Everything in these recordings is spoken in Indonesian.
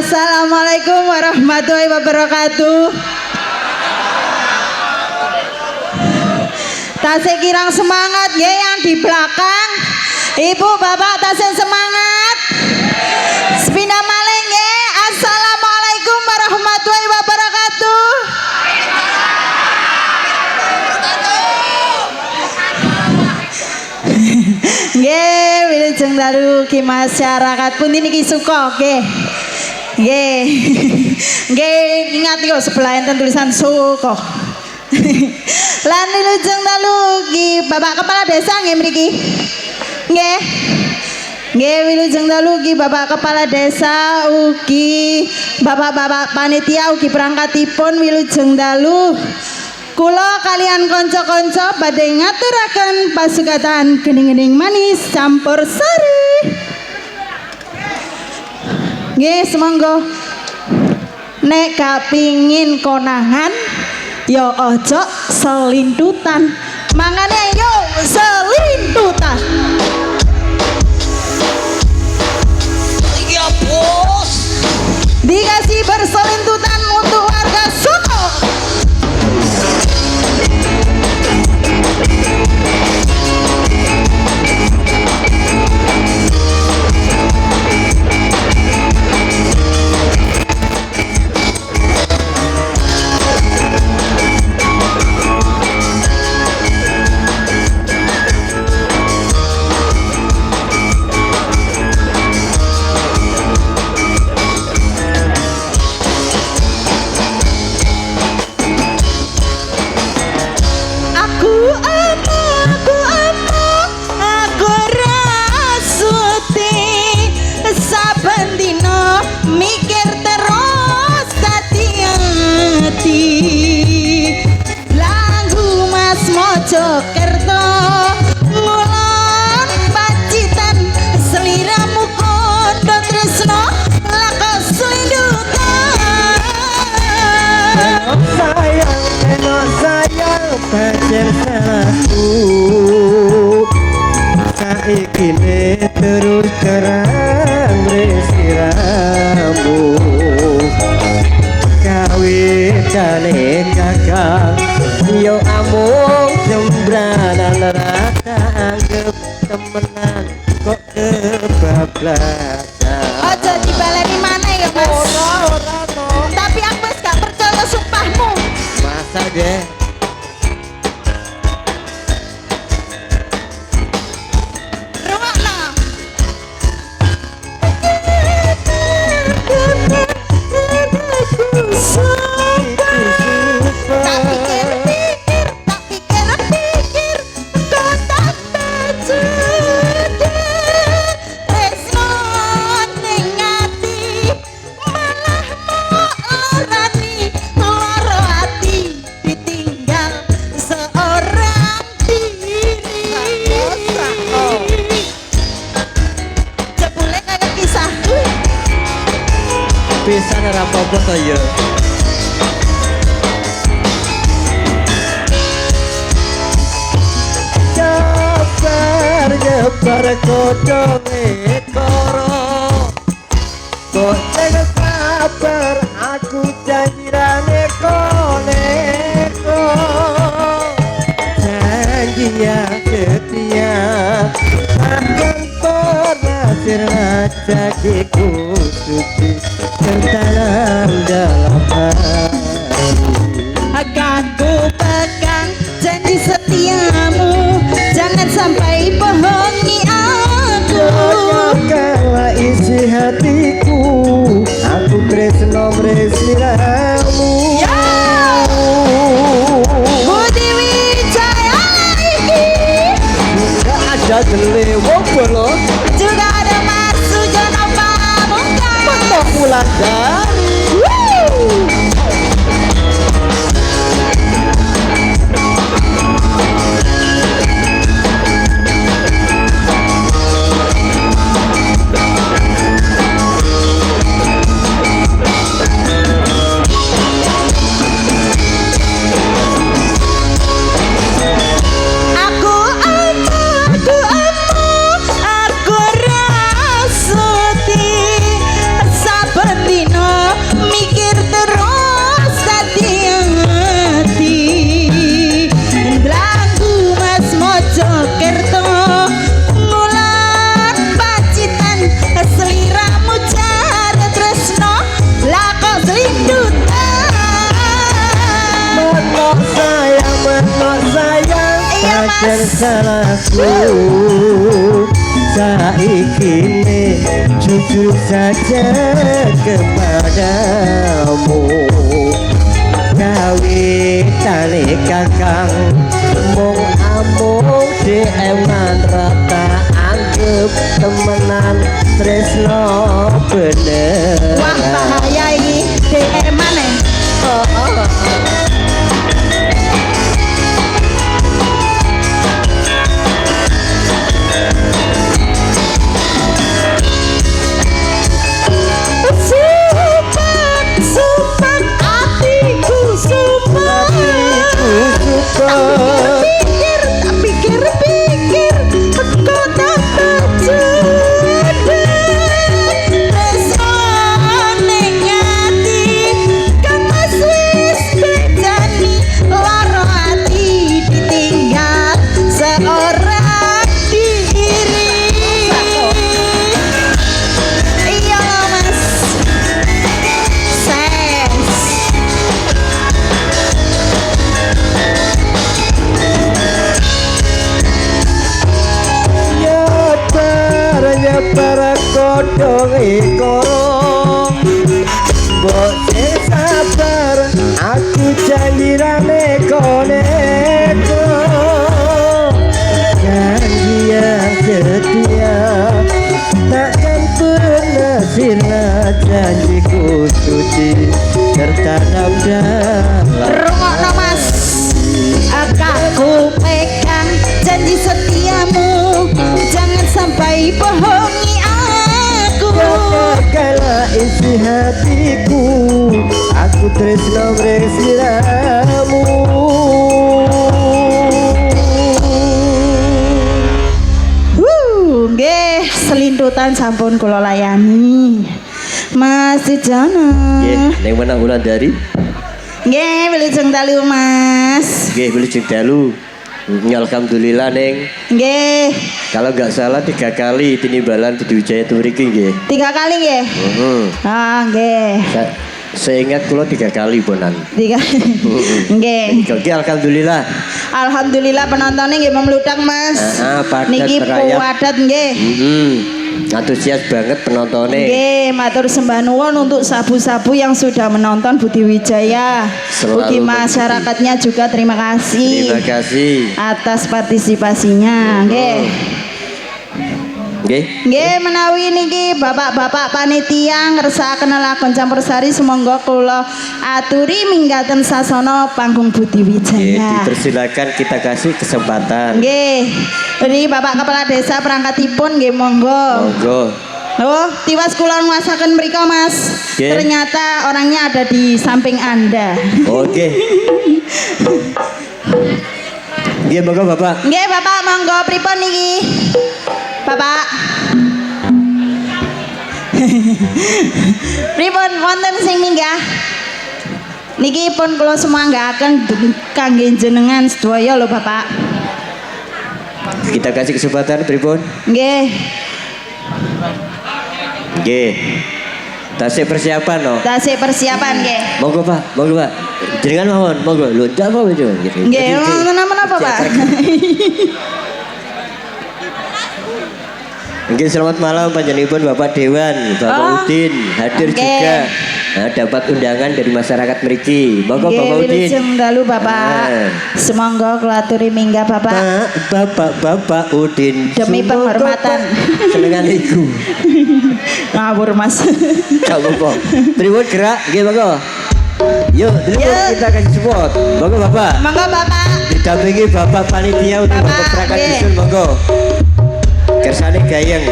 Assalamualaikum warahmatullahi wabarakatuh. Tasik kirang semangat ya yang di belakang. Ibu bapak tasik semangat. Sepindah maling ya. Assalamualaikum warahmatullahi wabarakatuh. Nggih, wilujeng dalu ki masyarakat pun niki suka nggih. Nggih. Nggih, ingat yo sebelah enten tulisan suka. Lan wilujeng dalu ki Bapak Kepala Desa nggih mriki. Nggih. Nggih, wilujeng dalu ki Bapak Kepala Desa ugi Bapak-bapak panitia ugi perangkatipun wilujeng dalu. Kula kalian konco-konco badhe ngaturaken pasugatan gening-gening manis campur sari. Nggih, semonggo. Nek gak pingin konangan, ya ojo selintutan. Mangane yo selintutan. Iya, Bos. Dikasih berselintutan untuk warga Soko. Mojokerto ngulon pacitan seliramu kondo tresno lako selindutan. Enok sayang pacar salahku, saiki terus terang resiramu. Kawitane kakang yo amung sembranan rasa anggap temenan kok kebablasan. Aja dibaleni mana ya Mas? Ora no. Tapi aku wis gak percaya sumpahmu. Masa deh. Rungokno. Pisan ora apa-apa to ya. Jebar kodong ekoro, goceng sabar aku janjirane koneko, janji yang setia akan pernah sirajakiku suci tertanam dalam hati. Akan ku pegang janji setiamu, jangan sampai bohongi aku. Kala isi hatiku, aku tresno mresiramu. Ya, Budi Wijaya iki Gak ada gelewo bolo, juga ada Mas Sujono Pamungkas. Petok Wulandari. dan salahku. Saikine jujur saja kepadamu. Gawe tali kakang mung amung DM-an rata anggap temenan tresno bener. Wah bahaya ini DM mana? Sumpah hatiku sumpah. Tak pikir kau tak terjadi. Rasa ning ati kang wis bedani lara hati ditinggal seorang diri. Iya mas. Ses. Para kodong ikorong mbok sing sabar aku janji rame koneko janji yang setia takkan pernah sirna janjiku suci tertanam dalam Rungokno mas, aku pegang janji setiamu, jangan sampai bohongi aku. Kala isi hatiku, aku tresno sliramu. Nggih, selintutan sampun kula layani. Mas Jana. Nggih, ning menang Wulandari. Nggih, wilujeng dalu Mas. Nggih, wilujeng dalu. Alhamdulillah neng. Nggih. Kalau nggak salah 3 kali tinimbalan di Wijaya Tumriki nggih. 3 kali nggih. Ah, nggih. Seingat kula 3 kali bonan. 3. Nggih. Nggih, alhamdulillah. Alhamdulillah penontonnya nggih memludak Mas. Padat Niki terayap. padat nggih. Antusias banget penontonnya. Nggih, matur sembah nuwun untuk sabu-sabu yang sudah menonton Budi Wijaya. Selalu Bagi masyarakatnya juga terima kasih. Terima kasih. Atas partisipasinya, nggih. Nggih. Nggih menawi niki bapak-bapak panitia ngersakaken lakon campursari sumangga kula aturi minggaten sasana panggung Budi Nggih, Wijaya. dipersilakan kita kasih kesempatan. Nggih. Beri Bapak Kepala Desa perangkatipun nggih monggo. Monggo. Oh, tiwas kula nguasaken mriko Mas. Nggih. Ternyata orangnya ada di samping Anda. Oke. Nggih, monggo Bapak. Nggih Bapak monggo pripun niki? Bapak. Pripun wonten sing minggah? Niki pun kula semua nggakaken kangge jenengan sedaya lho Bapak. Kita kasih kesempatan pripun? Nggih. Nggih. Tasik persiapan no. Tasik persiapan nggih. Monggo Pak, monggo Pak. Jenengan mawon, monggo. Lho, ndak apa itu. Nggih, menapa Pak? Mungkin selamat malam panjenenganipun Bapak Dewan, Bapak Udin hadir Oke. juga. Nah, dapat undangan dari masyarakat mriki. Monggo Bapak Udin. Wilujeng dalu Bapak. Semonggo kula aturi minggah Bapak. Bapak Udin. Demi penghormatan. Senengan iku. Ngawur Mas. Gak apa-apa. Tribun gerak, nggih monggo. Yuk, dulu Yuk. kita kasih support. Monggo Bapak. Monggo Bapak. Didampingi Bapak panitia untuk Bapak, perangkat nggih. dusun monggo. Kersane gayeng.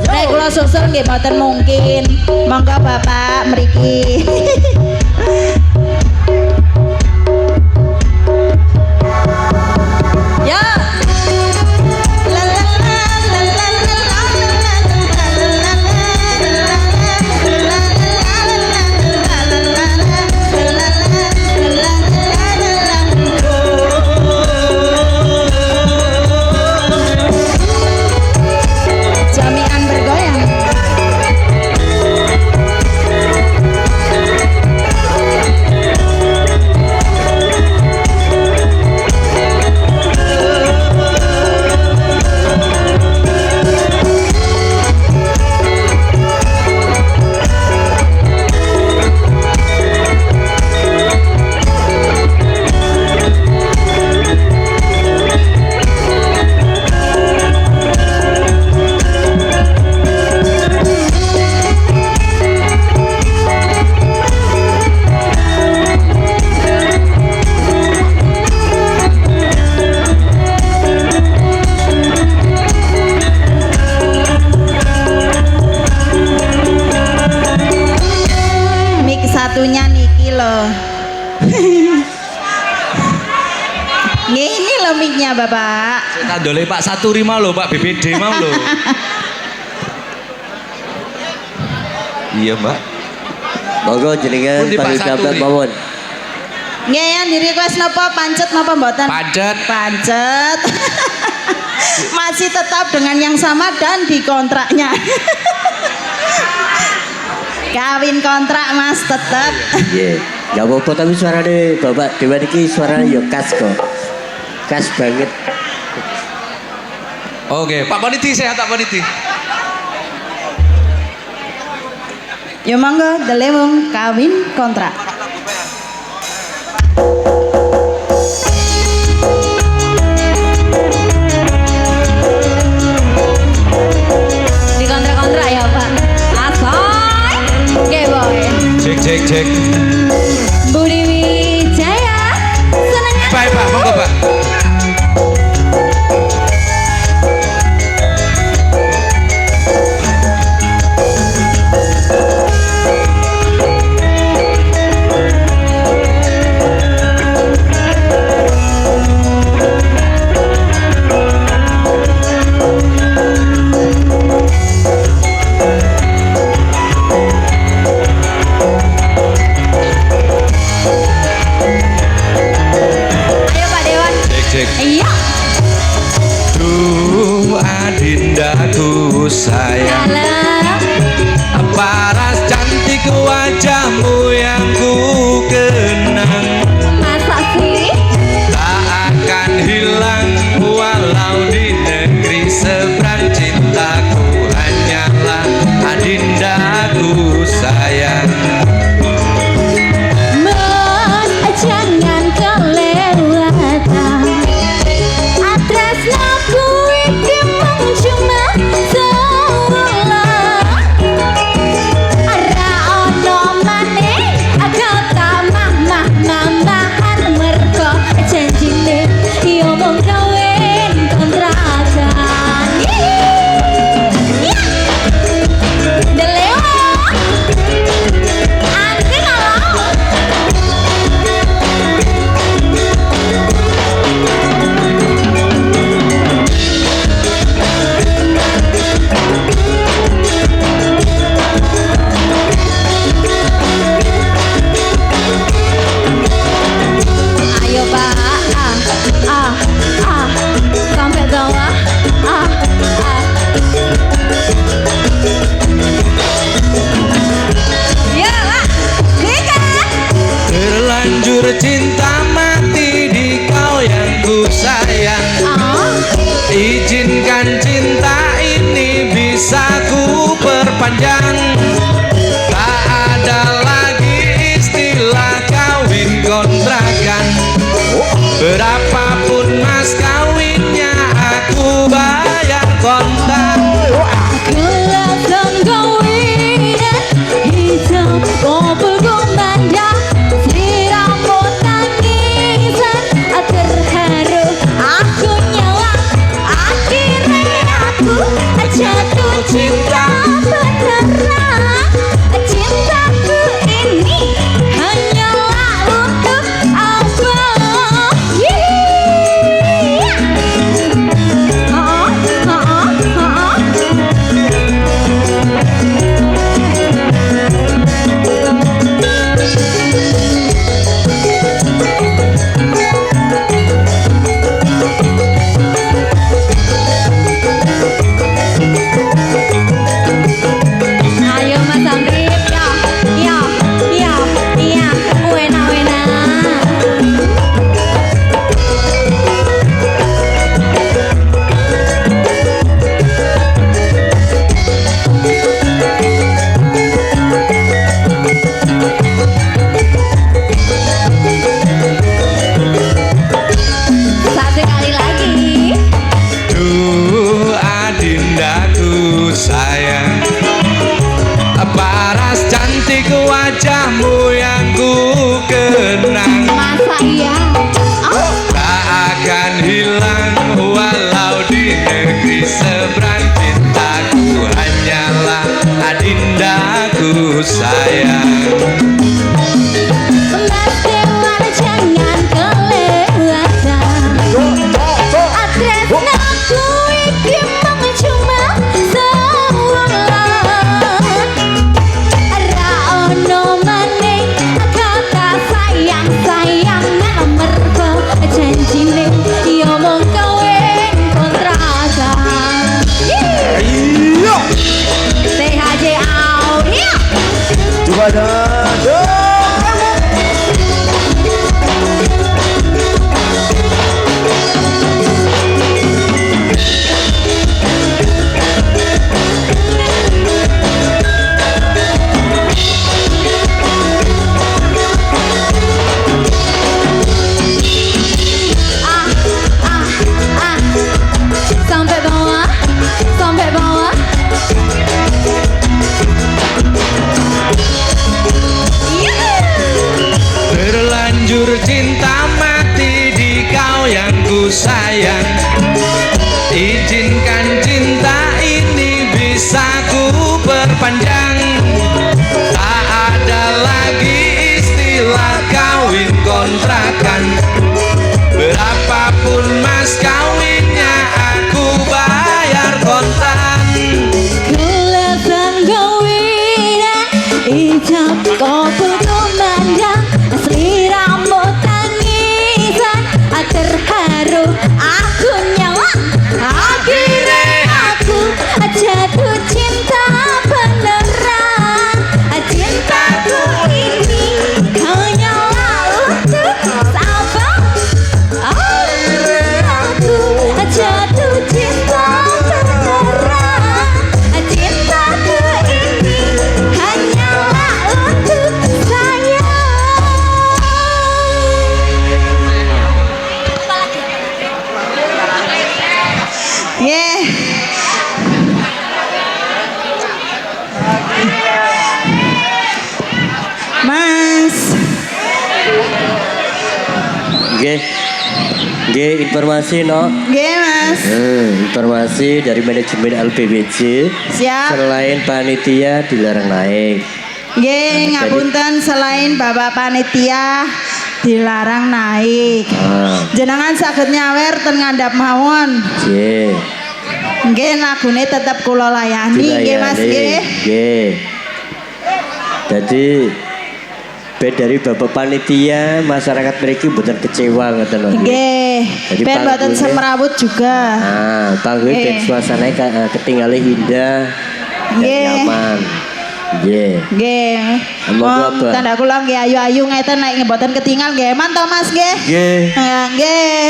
Nek kula susul nggih mboten mungkin. Monggo Bapak mriki. Ya. La la la la la Jamian bergoyang. Bapak. Saya tandole Pak Saturi mau lho, Pak BPD mau lho. Iya, Mbak. Monggo jenengan Pundi, Pak panggil gambar Saturi? mawon. Nggih, yang di request napa pancet napa mboten? Pancet. Pancet. Masih tetap dengan yang sama dan di kontraknya. Kawin kontrak Mas tetap. Iya. Gak apa-apa tapi suaranya Bapak Dewan iki suaranya ya khas kok. Khas banget. Oke, Pak Paniti sehat Pak Paniti. Ya monggo delewung kawin kontrak. Di kontrak-kontrak ya Pak. Asoy. Oke boy. Cek. Budi Wijaya. Senengnya. Pak, monggo Pak. Ayo Pak Dewan. Cek. Iya. Duh adindaku sayang, Halo. paras cantik wajahmu yang ku kenang, Masa sih? tak akan hilang walau di negeri seberang. Cintaku hanyalah adindaku sayang. Mas, jangan kelewatan. Atas aku iki mung cuma seolah. Ora ono maneh kata mamahan mergo janjine yo mung kawin kontrakan. Deleo. Anti kalau ayo Pak, sampai bawah, ya Pak, Dika. Terlanjur cinta mati di kau yang ku sayang. Izinkan cinta ini bisa ku perpanjang. Tak ada lagi istilah kawin kontrakan. Berapapun mas kawinnya aku bayar kontak. Kelihatan kawinan hitam kumpul kumandang siramu tangisan terharu aku nyawa akhirnya aku jatuh cinta beneran. Cintaku ini hanyalah untuk abang. Ayo Mas Andrip, ya, wena. Satu kali lagi. Duh adindaku sayang, paras cantik wajahmu yang ku kenang. Masa iya? Tak akan hilang walau di negeri seberang. Cintaku hanyalah adindaku sayang. Mas Dewan jangan kelewatan. Sampai bawah, sampai bawah. Terlanjur cinta mati di kau yang ku sayang. Izinkan cinta ini bisa ku perpanjang. Tak ada lagi istilah kawin kontrakan. Berapapun mas kawinnya aku bayar kontan. Kelihatan kawinan, ijab kopi kumandang, asli rambut tangisan, terharu aku nyawa. Akhirnya aku jatuh cinta beneran. Cintaku ini hanyalah untuk sabar. Akhirnya aku jatuh cinta beneran. Cintaku ini hanyalah untuk saya. Yeah. Mas. Nggih. Nggih, informasi no. Nggih, Mas. Informasi dari manajemen LPWJ. Siap. Selain panitia dilarang naik. Nggih, ngapunten selain Bapak panitia dilarang naik. Jenengan saged nyawer ten ngandhap mawon. Nggih. Nggih, lagune tetep kula layani nggih Mas nggih. Nggih. Jadi dari Bapak panitia masyarakat mriki mboten kecewa ngoten lho. Nggih. Jadi Ben mboten panggungnya- semrawut juga. Panggungnya Nggih. ben suasananya ketinggalan indah dan Nggih. nyaman. Nggih. Nggih. Monggo, Abah. Tanda kula nggih ayu-ayu ngeten nek mboten ketinggal nggih. Mantap Mas nggih. Nggih. Nggih.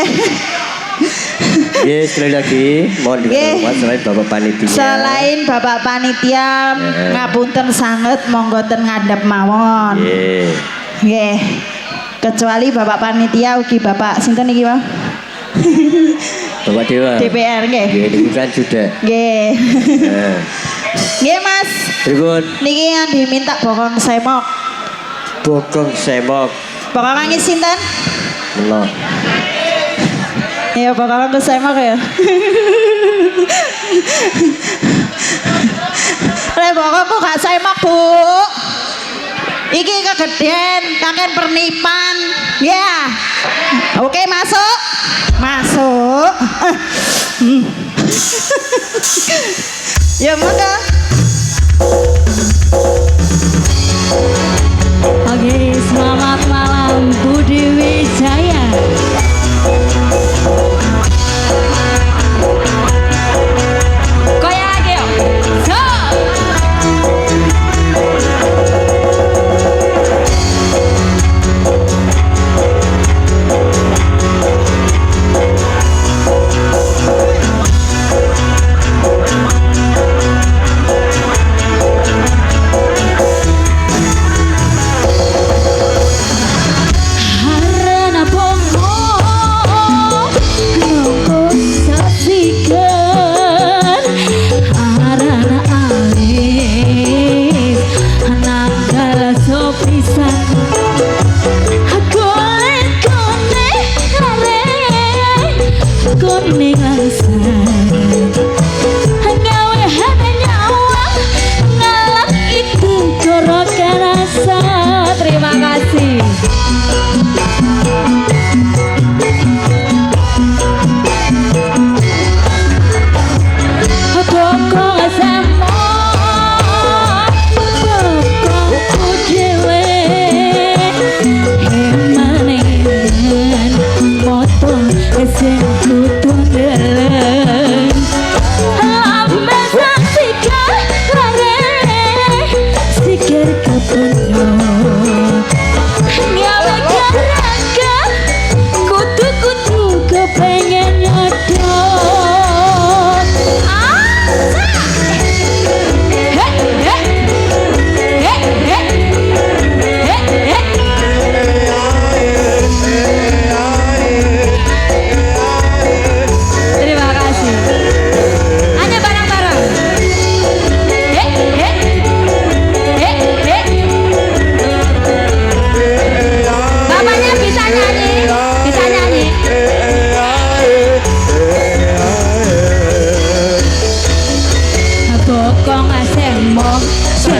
Nggih, sekali lagi mohon Nggih. dihormat selain Bapak panitia. Selain Bapak panitia ngapunten sanget monggo ten ngadep mawon. Nggih. Nggih. Kecuali Bapak panitia ugi Bapak sinten iki, Pak? Bapak Dewa. DPR nggih. Nggih, niku kan sudah. Nggih. Nah, Nggih, Mas. pripun? Niki yang diminta bokong semok. Bokong semok. Bokong nggih sinten? Melo. Ya bokong ke semok ya. Le bokong kok gak semok, Bu. Iki kegedean, kakek pernipan. Ya. Oke, masuk. Masuk. Ya, monggo. Oke, selamat malam Budi Wijaya. Koyak lagi yuk. So.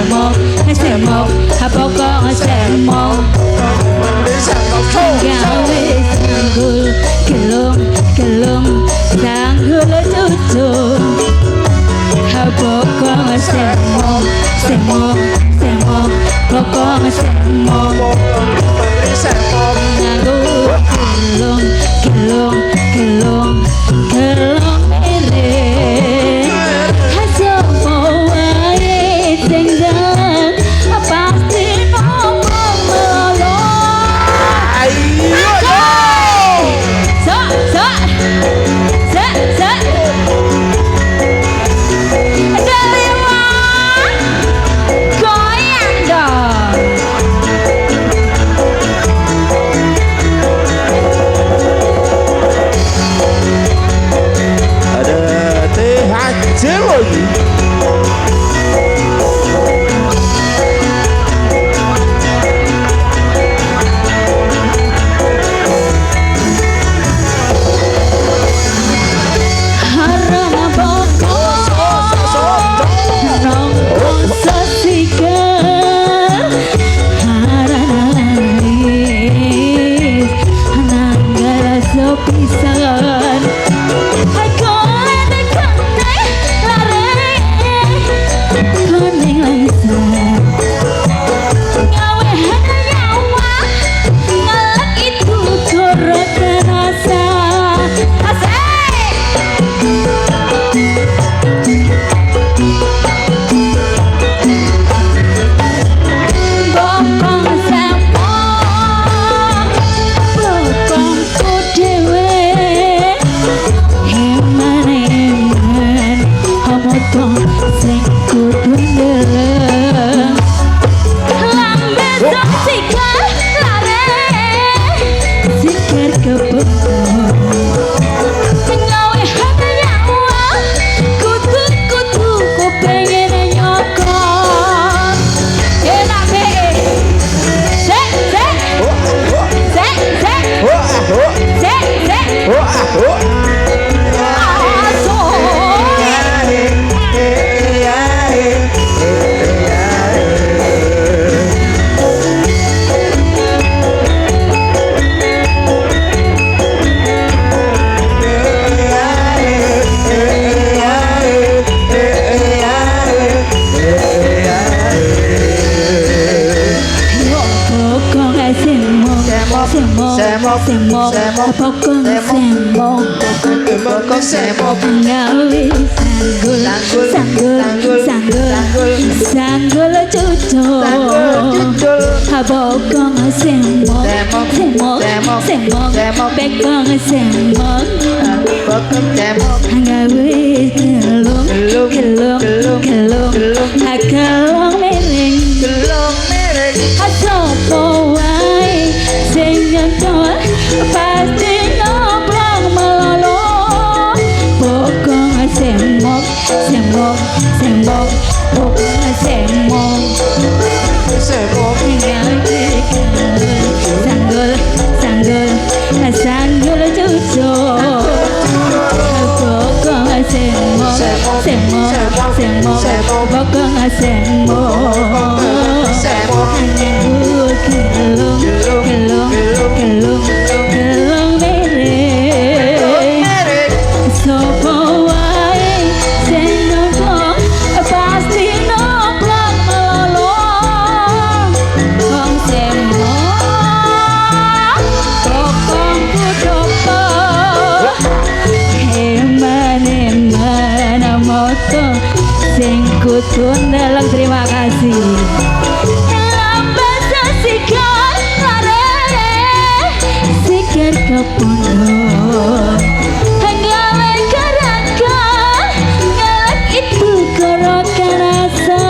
semok semok pokok semok gawe sanggul gelung gelung sanggul cucung pokok semok semok semok pokok semok nganggo gelung gelung gelung gelung miring sapa wae sing jalan pasti ngomong melolo sok sok sok sok Delima goyang dong. Ada THC lagi. Harana boko nongkrong sesigar harana laris nanggara sepisan aku ledekan lare kuning langsung ngawe nyawa ngalak itu turut terasa asik bokong semok bokongku dewe iman iman hamotong sing kudu ndeleng lambe sok sikar lare sikar kebengong ngawe hati nyawa kutu kutu ku pengen nyokot enak be sek sek sek sek sek sek pokong semok semok semok pokong semok Bokong semok. ngawe sanggul sanggul sanggul sanggul cucung pokong semok semok semok pekong semok ngawe gelung gelung gelung gelung miring sapa wae sing nyantol pasti nyoblong melolo pokong semok semok semok pokong semok ngawe sanggul sanggul sanggul cucung pokong semok semok semok pokong semok gelung gelung gelung gelung miring sapa wae sing nongkrong pasti nongkrong melolo wong semok pokong kudopo eman eman moto sing kudu ndeleng terima kasih sikir kepondok gawe gerakan ngalak itu gorokan rasa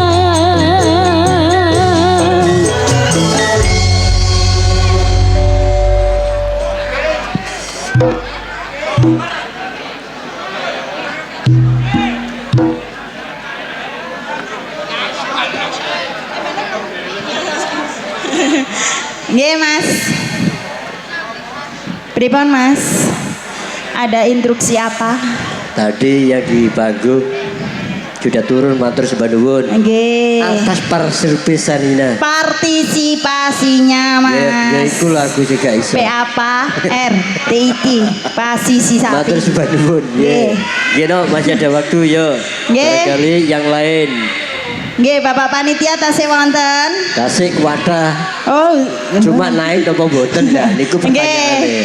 Nggih, Mas. Pripun, Mas? Ada instruksi apa? Tadi yang di panggung sudah turun matur sembah nuwun. Nggih. Atas partisipasinya. Partisipasinya Ya Mas. iku lagu sing gak iso. P apa? R T I T. Pasisi Matur sapi. sembah nuwun. Nggih. Nggih no, masih ada waktu yo. Nggih. Barangkali yang lain. Nggih, Bapak panitia tasih wonten. Tasik wadah. Oh, Cuma naik napa mboten dah niku nggih. pertanyaane.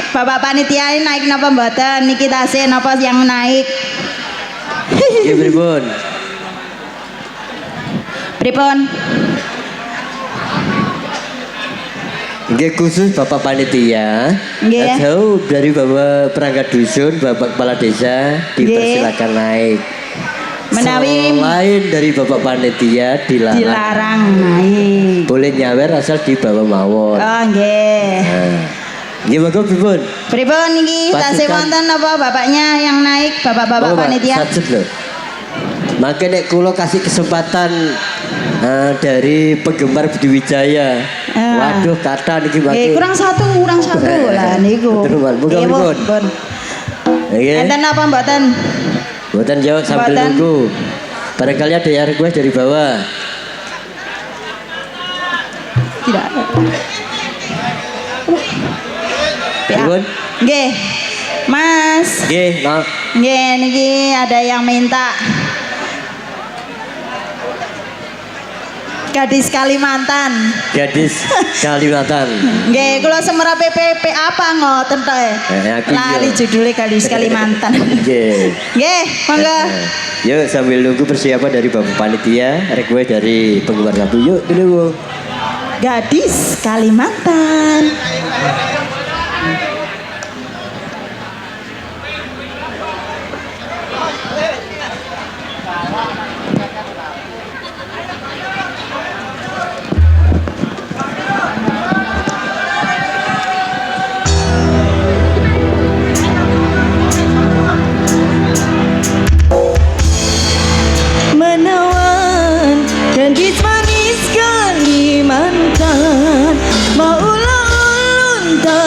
Bapak panitia ini naik napa mboten? Niki tasih napa yang naik? Nggih pripun? Pripun? Nggih khusus Bapak panitia. Nggih. Jauh dari Bapak perangkat dusun, Bapak kepala desa dipersilakan naik. Menawi Selain dari Bapak panitia dilarang. dilarang naik. Boleh nyawer asal dibawa mawon. Oh, nggih. Nah. Nggih monggo pripun? Pripun niki tasih Pasukan- wonten apa bapaknya yang naik, bapak-bapak Pak, panitia? satset lho. Maka nek kula kasih kesempatan dari penggemar Budi Wijaya. Ah. Waduh kata niki Nggih, mangke. kurang satu lah niku. Betul, Pak. Bukan, Nggih, bukan. pun. Nggih. Enten apa mboten? Buatan jawab sambil Mboten. nunggu. Barangkali ada yang request dari bawah. Tidak ada. Pripun? Nggih. Mas. Nggih, no. Nggih, niki ada yang minta. Gadis Kalimantan. Gadis Kalimantan. Nggih, kula semera PPP apa ngoten to e. Aku Lali iya. judulnya Gadis Kalimantan. Nggih. Nggih, monggo. Yuk sambil nunggu persiapan dari Bapak Panitia, request dari penggemar satu. Yuk dulu. Gadis Kalimantan. Menawan gadis manis Kalimantan, mau ulun tak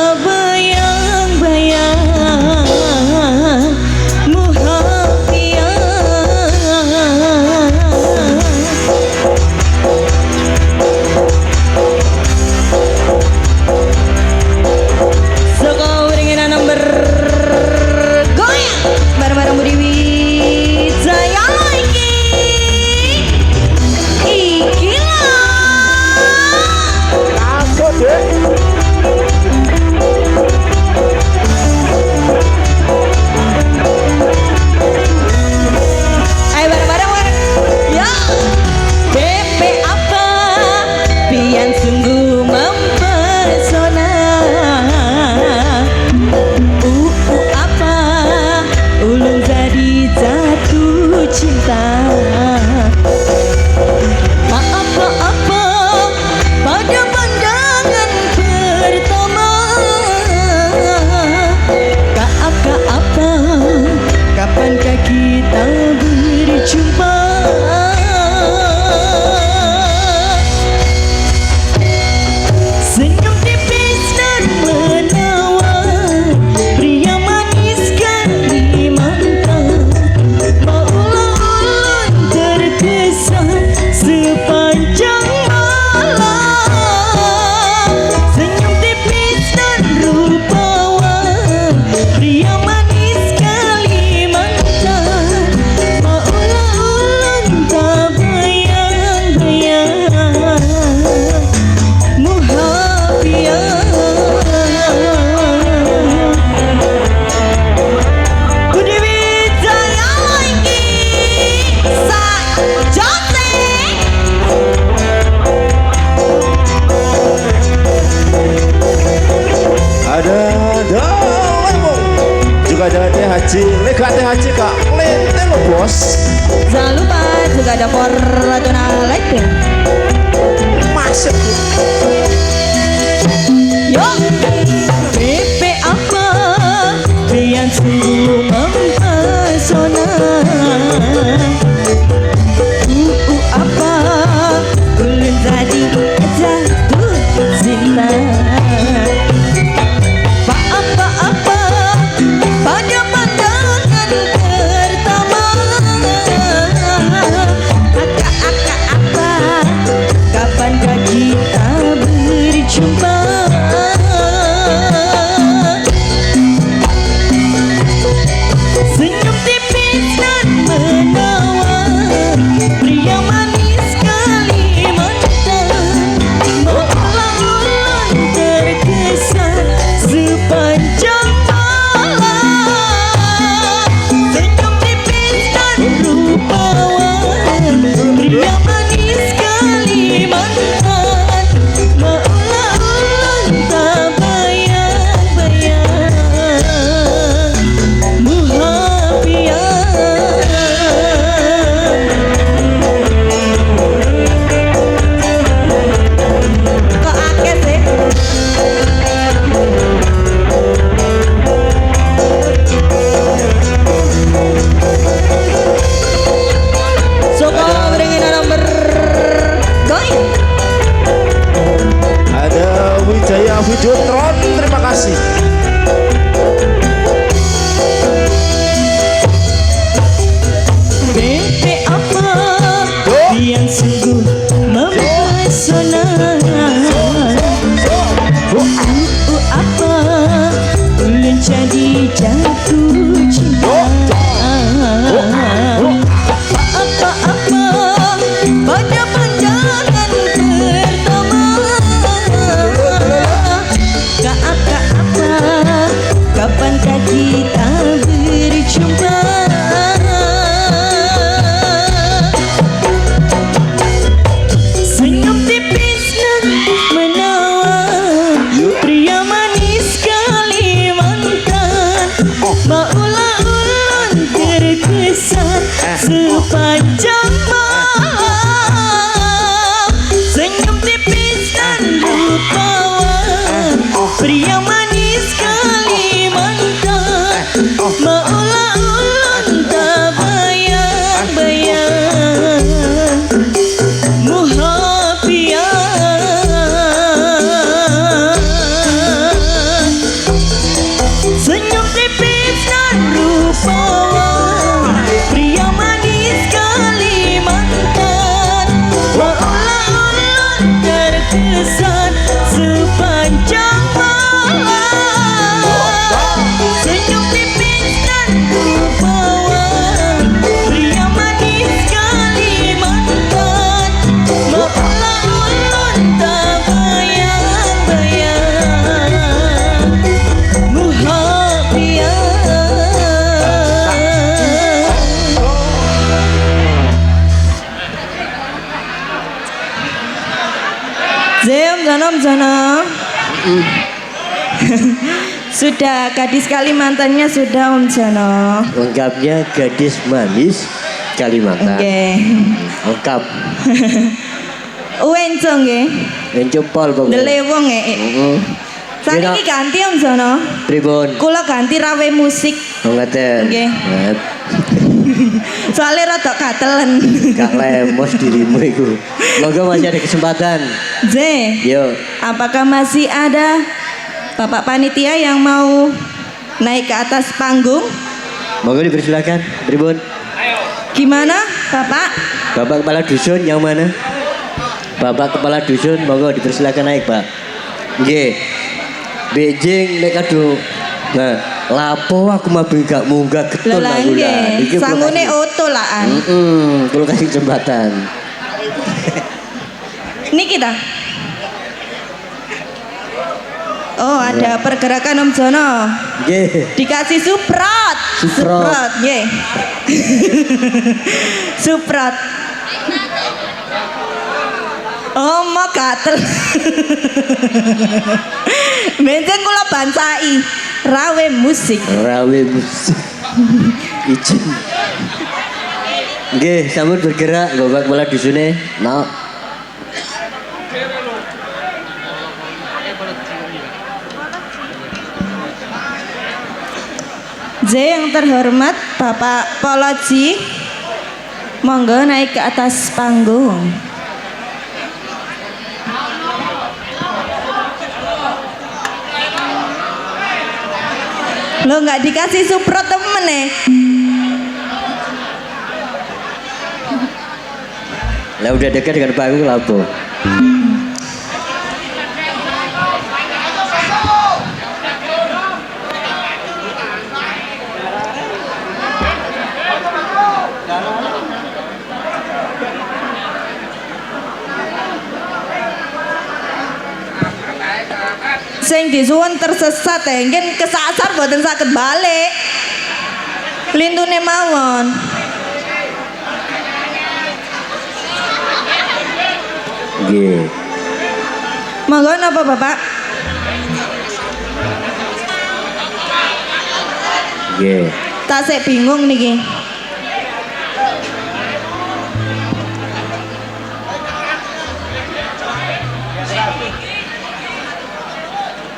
Om Jono. Sudah, gadis Kalimantannya sudah Om Jono. Lengkapnya gadis manis Kalimantan. Oke. Lengkap. Uenco nggih. Mencopol pokoknya. Delewong nggih. Saniki ganti Om Jono. Pribon. Kula ganti rawe musik. Ngaten. Nggih. Nah, Soalnya rada katelen. Kak lemos dirimu itu. Moga masih ada kesempatan. Z. Yo. Apakah masih ada Bapak panitia yang mau naik ke atas panggung? Moga dipersilakan. Pribon. Gimana, Bapak? Bapak kepala dusun yang mana? Bapak kepala dusun, monggo dipersilakan naik, Pak. Nggih. Beijing nek kado. Nah, lapo aku mah gak munggah getun Lah aku lah. nggih, sangune oto laan. Kulo kasih kesempatan. Niki ta? Oh, ada pergerakan Om Jono. Nggih. Dikasih suprot. Suprot. Nggih. Suprot. Oh, mau gatel. Benjeng kula bancai rawe musik. Rawe musik. Izin. Nggih, sampun bergerak Bapak kepala dusune. Nah. Z yang terhormat Bapak Poloji, monggo naik ke atas panggung. Lo nggak dikasih suprot temen nih? Lah udah dekat dengan panggung lapo. Sing disuwun tersesat nggih kesasar mboten saged balik. Lintune mawon. Nggih. Monggo napa Bapak? Nggih. Tasik bingung niki.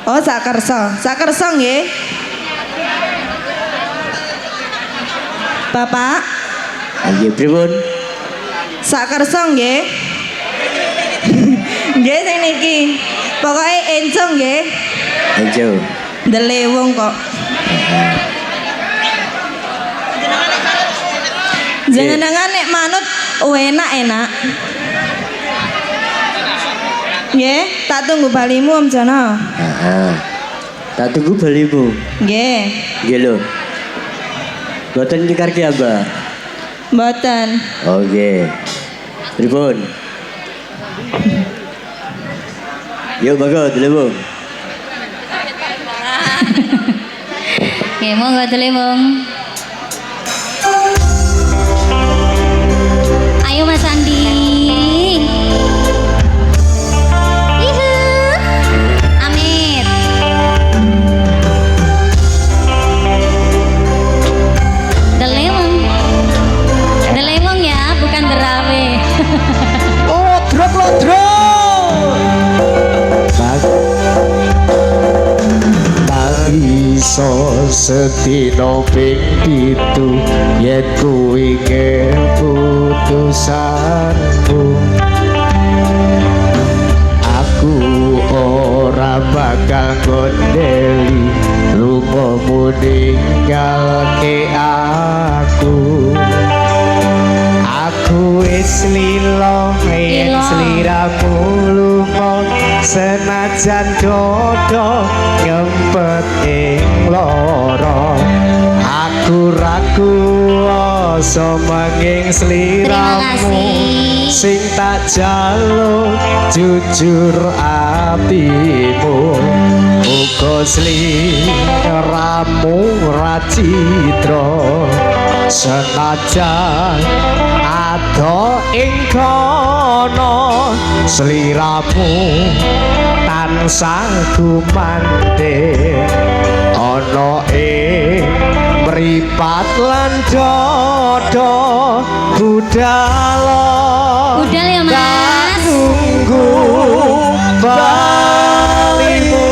Oh, sakersa nggih. Bapak, Nggih, pripun? sakersa nggih. Nggih sing niki. Pokoke encong nggih. Ayo. Delewong kok. Jangan-jangan nek manut enak-enak. Nggih, tak tunggu balimu Om Jono. Tak tunggu balimu. Nggih. Nggih lho. Boten nyekar ki apa? Mboten. Oke. Pripun? Yuk monggo delewung. Oke, monggo Delewong. Ayo Mas Andi. Ihu. Amit. Delewong. Delewong ya, bukan derawe. Oh, drop lo drop. Iso sedina ping 7 yen kuwi keputusanmu. Aku ora bakal gondeli lumamu ninggalke aku. Aku wis lilo yen sliramu lunga senajan dodo ngempet ing lara. Aku ragu asa manging sliramu sing tak jaluk jujur atimu. Uga sliramu racitra senajan ado ing kono sliramu tansah gumanting ana ing mripat lan dodo budala Budal ya, Mas. tak nunggu balimu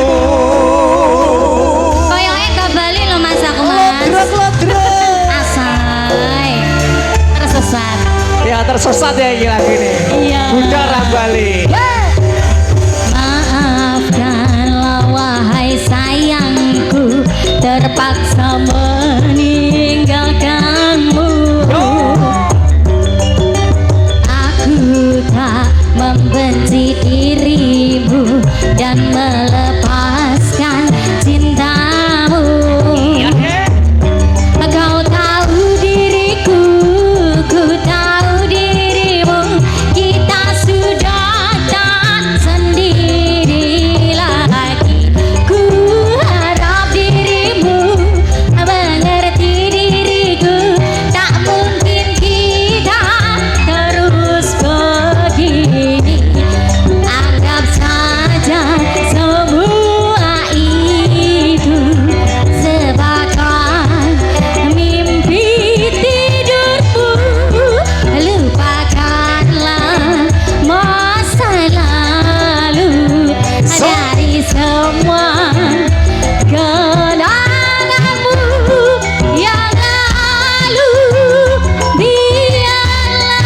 Koyoke ke Bali lo Mas aku Mas. Asai. Tersesat. ya tersesat ya ini lagi nih Iya. budal Bali Maafkanlah wahai sayangku terpaksa meninggalkanmu. Aku tak membenci dirimu dan melepaskan cintamu. Kau tahu diriku, ku tahu dirimu. Kita sudah tak sendiri lagi. Ku harap dirimu mengerti diriku. Tak mungkin kita terus begini. Anggap saja semua itu sebagai mimpi tidurmu. Lupakanlah masa lalu dari semua kenanganmu yang lalu. Biarlah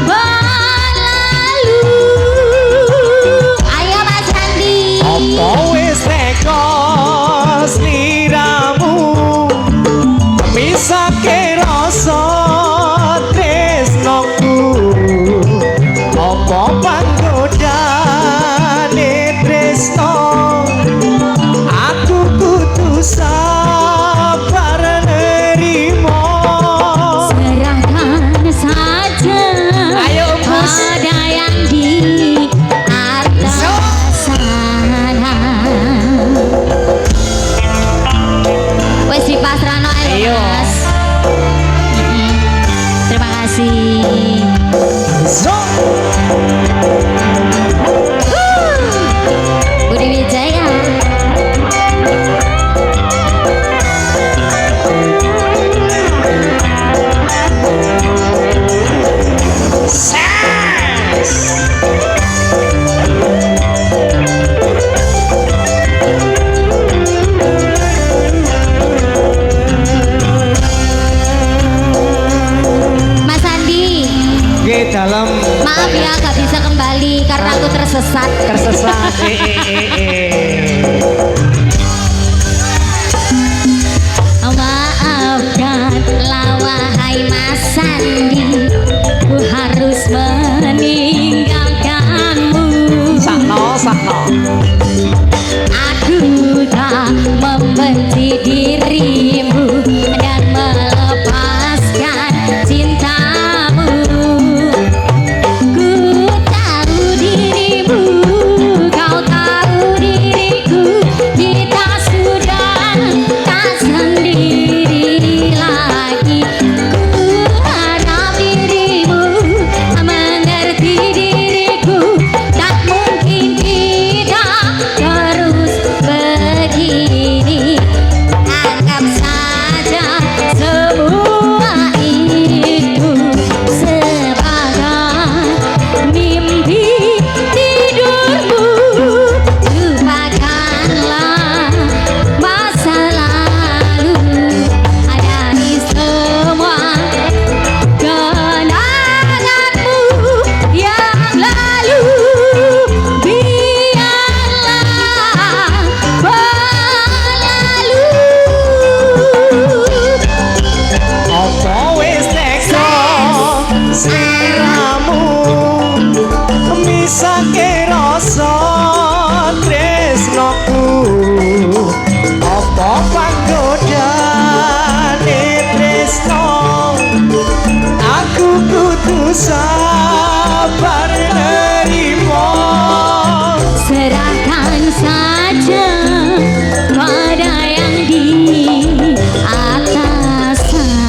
berlalu. Ayo Mas Andi. apa wis teko sliramu misake rasa tresnoku apa panggodane tresno aku kudu sabar nerimo Serahkan saja Ayo, Mus. pada yang di atas sana. Wes dipasrahno ae lho, Ayo. Mas. Terima kasih. Zo. Budi Wijaya. Mas Andi, Oke dalam maaf ya gak bisa kembali karena aku tersesat. tersesat Maafkanlah wahai Mas Sandi, ku harus meninggalkanmu. sakno Aku tak membenci dirimu dan melepaskan cintamu. Ku tahu dirimu, kau tahu diriku. Kita sudah tak sendiri lagi. Ku harap dirimu mengerti diriku. Tak mungkin kita terus begini. Anggap saja semua itu sebagai mimpi tidurmu. Lupakanlah masa lalu dari semua kenanganmu yang lalu. Biarlah berlalu. apa wis teko sliramu misake rasa tresnoku apa panggodane tresno aku kudu sabar nerimo Serahkan saja pada yang di atas sana.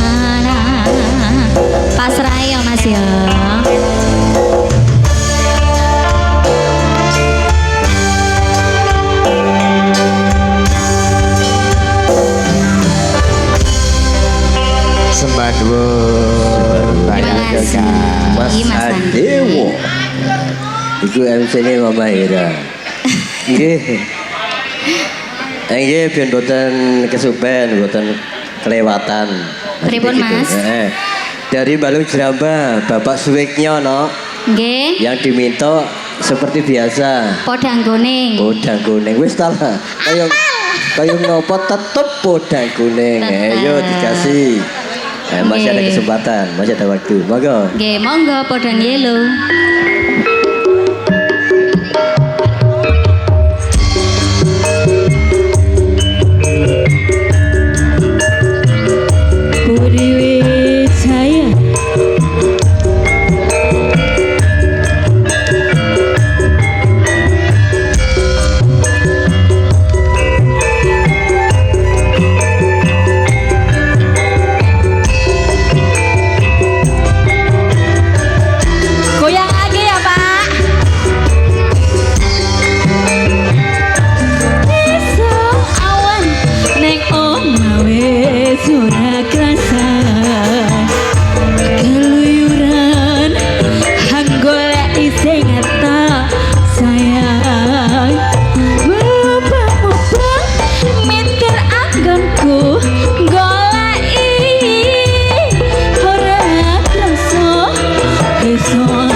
nuwun. Terima kasih. Mas Mas Andi. Adewo. Iku MC-ne Mama Hera. Nggih. Nggih ben boten kesupen, boten kelewatan. Pripun, Mas? Dari Balung Jeramba, Bapak Suwiknya no, Nggih. yang diminta seperti biasa. Podang kuning. Podang kuning wis ta lah. Kayong ngopo tetep podang kuning. Tetep. Ayo dikasih. Masih ada Nggih. kesempatan, masih ada waktu. Monggo. Nggih, monggo podang yellow. Puri saya goyang lagi ya Pak. Esok awan neng omah wis ora krasa keluyuran hanggolek ising ngeta sayang mubah-mubah mitir anggonku goleki ora krasa esok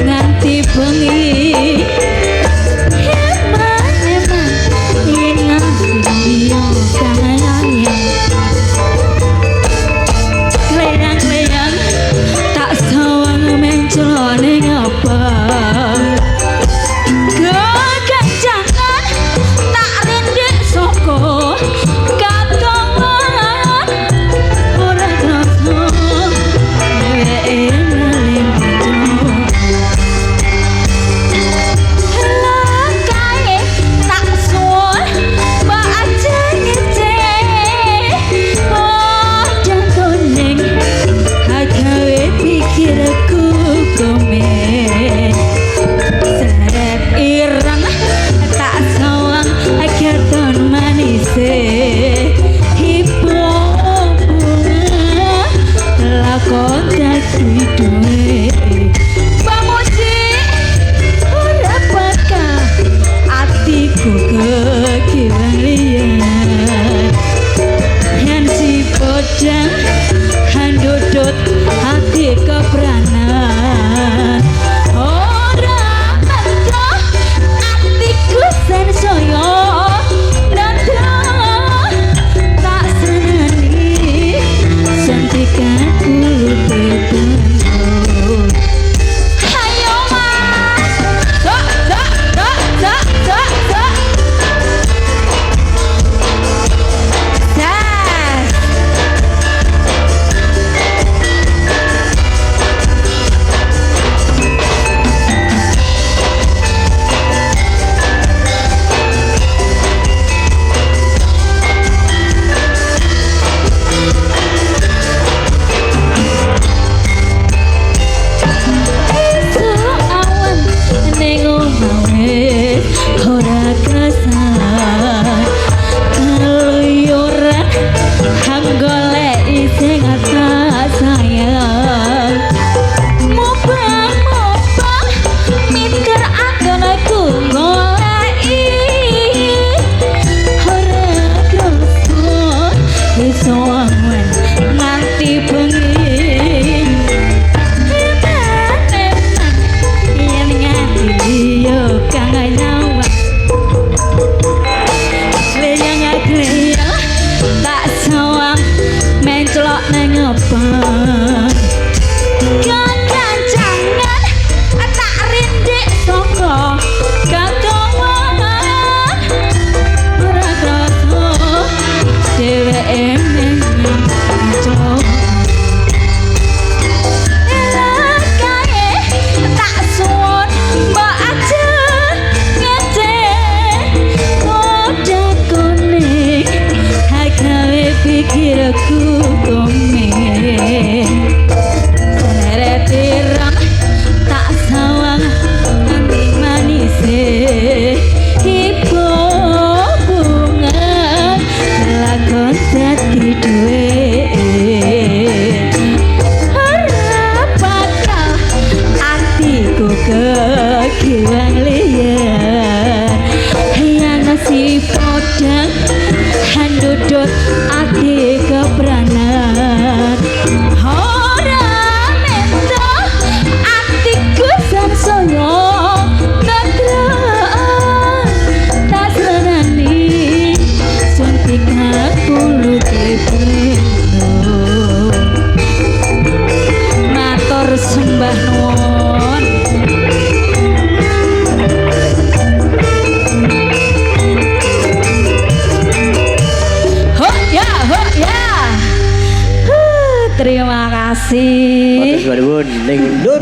nganti bengi emang ingat dia sayang Klayang-klayang tak sawang mencelone ngapa keganjangan tak rendik soko katongan ora krasa eling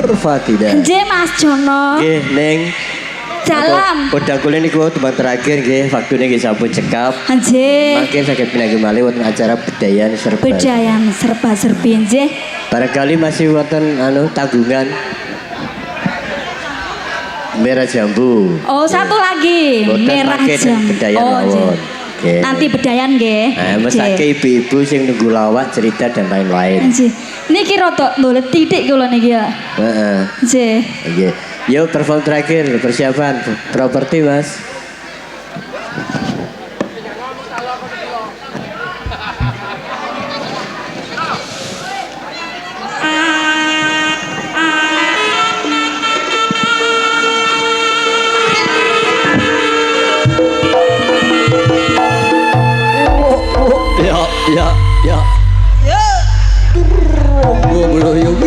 Nurfatina. Nggih Mas Jono. Nggih, Neng. Dalam. Podang kula niku teman terakhir nggih, waktune nggih sampun cekap. Nggih. Mangke saged pinanggih malih wonten acara bedayan serba. Bedayan serba-serbi nggih. Barangkali masih wonten tanggungan merah jambu. Oh, satu lagi. Boten Merah mangke jam. bedayan Oh, nggih. mawon. Nggih. Nanti bedayan nggih. Mesake ibu-ibu sing nunggu lawak cerita dan lain-lain. Nggih. Niki rada ndolet titik kula niki ya. Heeh. Nggih. Nggih. Yuk perform terakhir persiapan properti Mas. Ya. Gua belum yuk.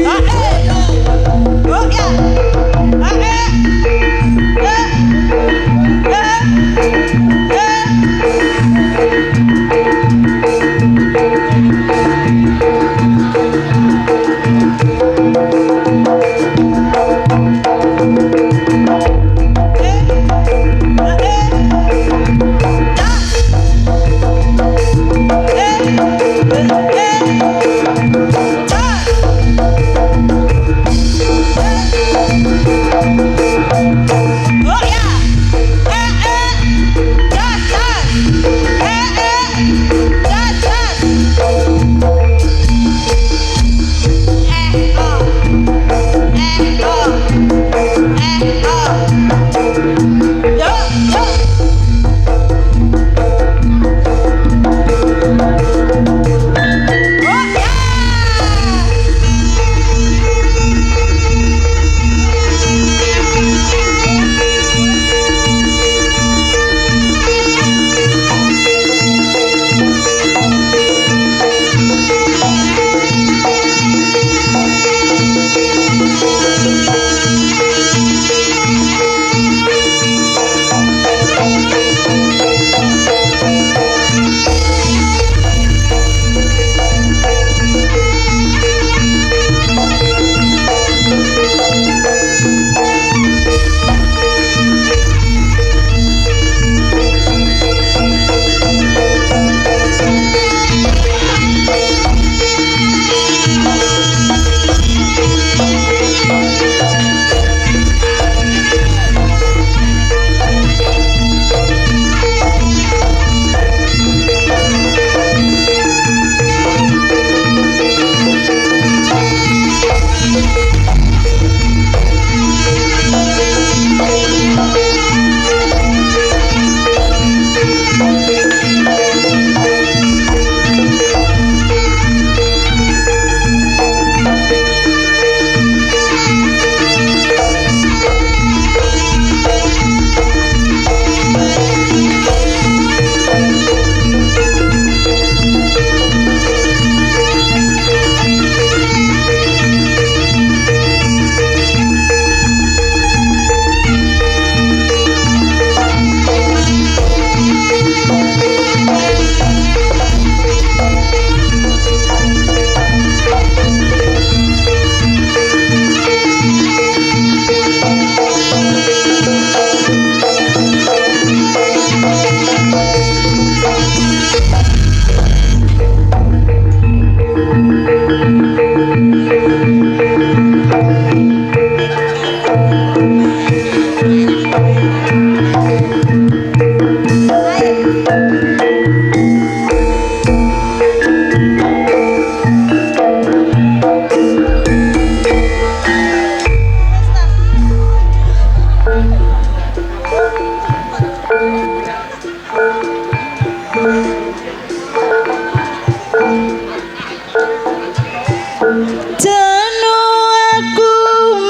Jenuh aku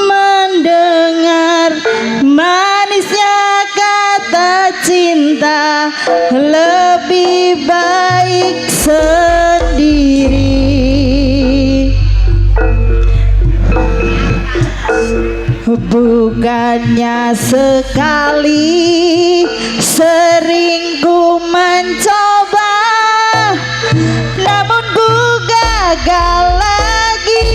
mendengar manisnya kata cinta, lebih baik sendiri. Bukannya sekali sering ku mencoba, namun ku gagal lagi.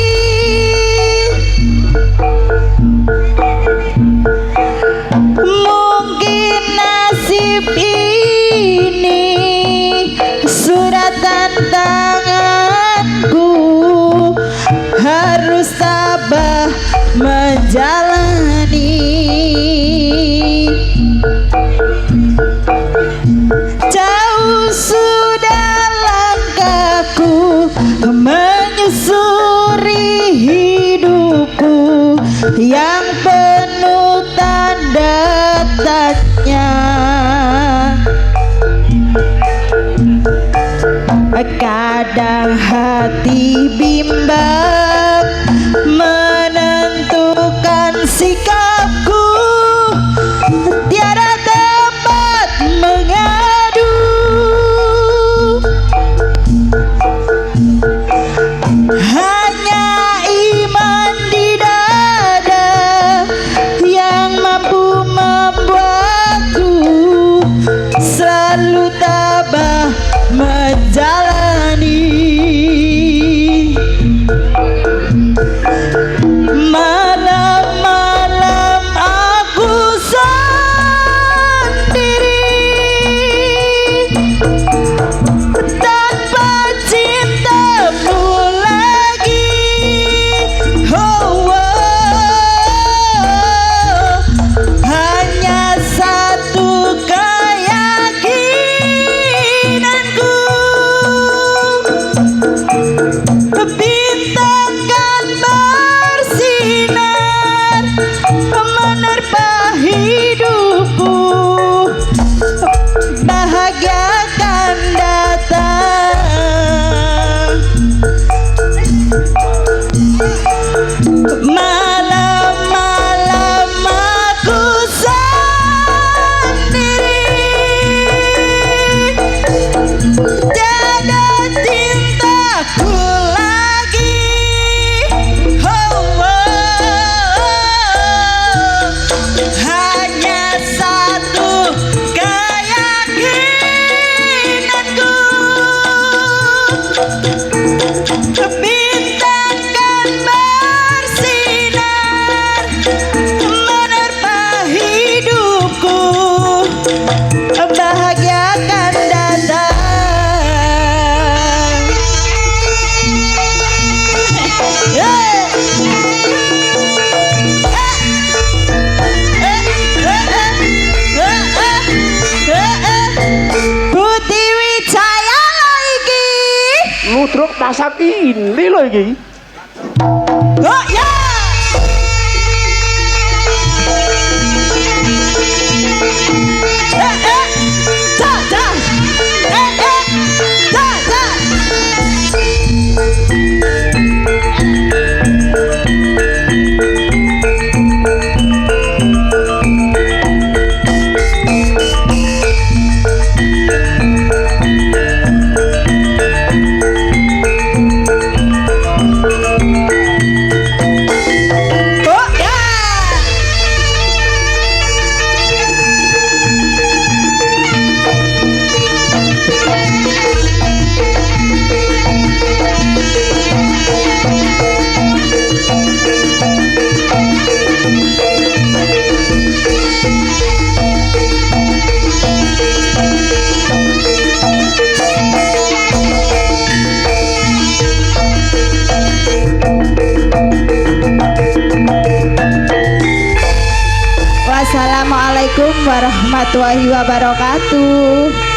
Kadang hati bimbang menentukan sikapku, tiada tempat mengadu. Hanya iman di dada yang mampu membuatku selalu tabah menjalani. Malam-malam aku sendiri tanpa cintamu lagi. Oh, oh, hanya satu keyakinanku, bintang kan bersinar menerpa hidupku, bahagia akan datang. Malam-malam aku sendiri, tiada cintaku lagi. Oh, oh, hanya satu keyakinanku, bintang kan bersinar menerpa hidupku, bahagia akan datang. Putih Wijaya lagi. Ludruk pasang ini lho iki. Oh ya. Da, da. Da, da. Oh ya. Wassalamualaikum warahmatullahi wabarakatuh.